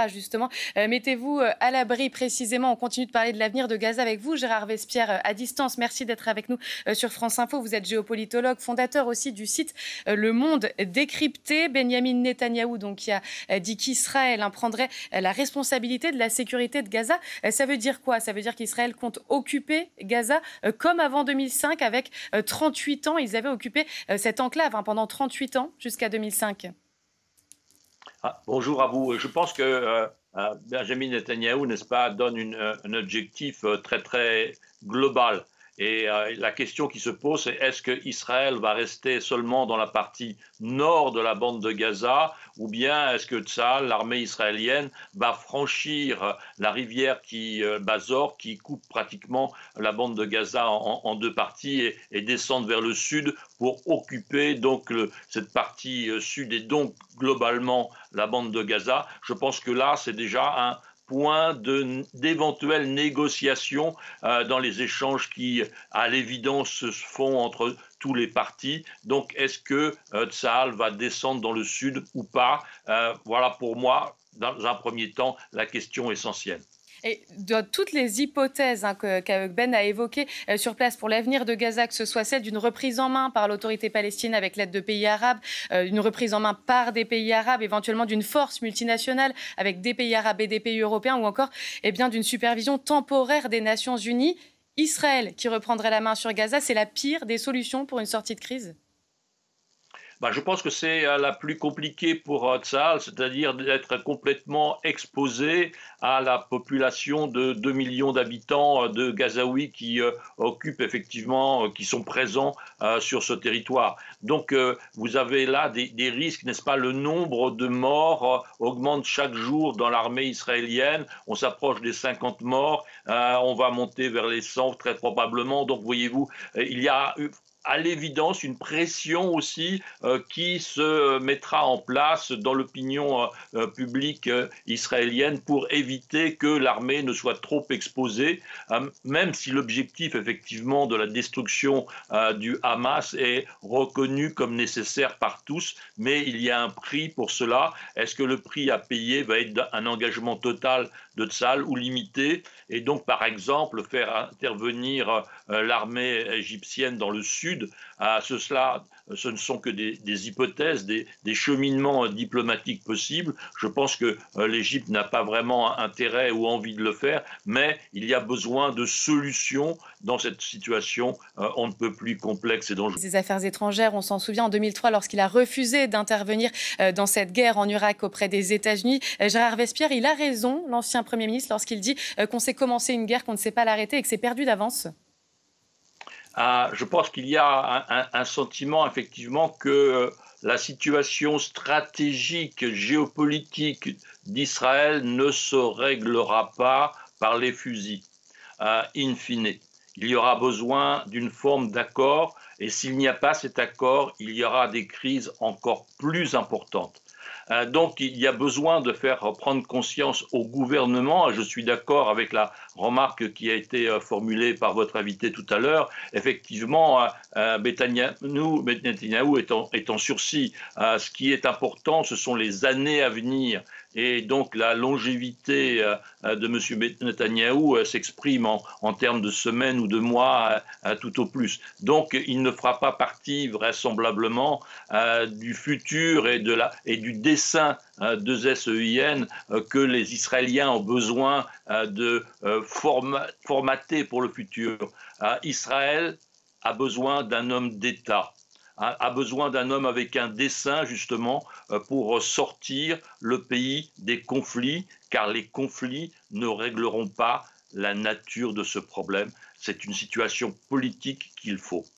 Justement, mettez-vous à l'abri précisément. On continue de parler de l'avenir de Gaza avec vous, Gérard Vespierre, à distance. Merci d'être avec nous sur France Info. Vous êtes géopolitologue, fondateur aussi du site Le Monde décrypté. Benyamin Netanyahou, donc, qui a dit qu'Israël prendrait la responsabilité de la sécurité de Gaza. Ça veut dire quoi? Ça veut dire qu'Israël compte occuper Gaza comme avant 2005, avec 38 ans. Ils avaient occupé cette enclave pendant 38 ans jusqu'à 2005. Bonjour à vous. Je pense que Benjamin Netanyahou, n'est-ce pas, donne un objectif très très global. Et la question qui se pose, c'est est-ce qu'Israël va rester seulement dans la partie nord de la bande de Gaza, ou bien est-ce que Tsahal, l'armée israélienne, va franchir la rivière Bazor, qui coupe pratiquement la bande de Gaza en deux parties, et descendre vers le sud pour occuper donc cette partie sud et donc globalement la bande de Gaza. Je pense que là, c'est déjà un point d'éventuelles négociations dans les échanges qui, à l'évidence, se font entre tous les partis. Donc, est-ce que Tsahal va descendre dans le sud ou pas? Voilà pour moi, dans un premier temps, la question essentielle. Et de toutes les hypothèses que Ben a évoquées sur place pour l'avenir de Gaza, que ce soit celle d'une reprise en main par l'autorité palestinienne avec l'aide de pays arabes, une reprise en main par des pays arabes, éventuellement d'une force multinationale avec des pays arabes et des pays européens, ou encore d'une supervision temporaire des Nations Unies, Israël qui reprendrait la main sur Gaza, c'est la pire des solutions pour une sortie de crise? Je pense que c'est la plus compliquée pour Tsahal, c'est-à-dire d'être complètement exposé à la population de 2 millions d'habitants de Gazaouis qui occupent effectivement, qui sont présents sur ce territoire. Donc vous avez là des risques, n'est-ce pas? Le nombre de morts augmente chaque jour dans l'armée israélienne. On s'approche des 50 morts, on va monter vers les 100 très probablement. Donc voyez-vous, il y a à l'évidence une pression aussi qui se mettra en place dans l'opinion publique israélienne pour éviter que l'armée ne soit trop exposée, même si l'objectif effectivement de la destruction du Hamas est reconnu comme nécessaire par tous, mais il y a un prix pour cela. Est-ce que le prix à payer va être un engagement total de Tsahal ou limité, et donc par exemple faire intervenir l'armée égyptienne dans le sud? Ce ne sont que des hypothèses, des cheminements diplomatiques possibles. Je pense que l'Égypte n'a pas vraiment intérêt ou envie de le faire, mais il y a besoin de solutions dans cette situation on ne peut plus complexe et dangereuse. Des Affaires étrangères, on s'en souvient en 2003 lorsqu'il a refusé d'intervenir dans cette guerre en Irak auprès des États-Unis. Gérard Vespierre, il a raison, l'ancien Premier ministre, lorsqu'il dit qu'on sait commencer une guerre, qu'on ne sait pas l'arrêter et que c'est perdu d'avance. Je pense qu'il y a un sentiment effectivement que la situation stratégique, géopolitique d'Israël ne se réglera pas par les fusils, in fine. Il y aura besoin d'une forme d'accord, et s'il n'y a pas cet accord, il y aura des crises encore plus importantes. Donc il y a besoin de faire prendre conscience au gouvernement. Je suis d'accord avec la remarque qui a été formulée par votre invité tout à l'heure. Effectivement, Netanyahou est en sursis. Ce qui est important, ce sont les années à venir. Et donc la longévité de M. Netanyahou s'exprime en termes de semaines ou de mois tout au plus. Donc il ne fera pas partie vraisemblablement du futur et du dessein de SEIN que les Israéliens ont besoin de formater pour le futur. Israël a besoin d'un homme d'État, a besoin d'un homme avec un dessein justement pour sortir le pays des conflits, car les conflits ne régleront pas la nature de ce problème. C'est une situation politique qu'il faut.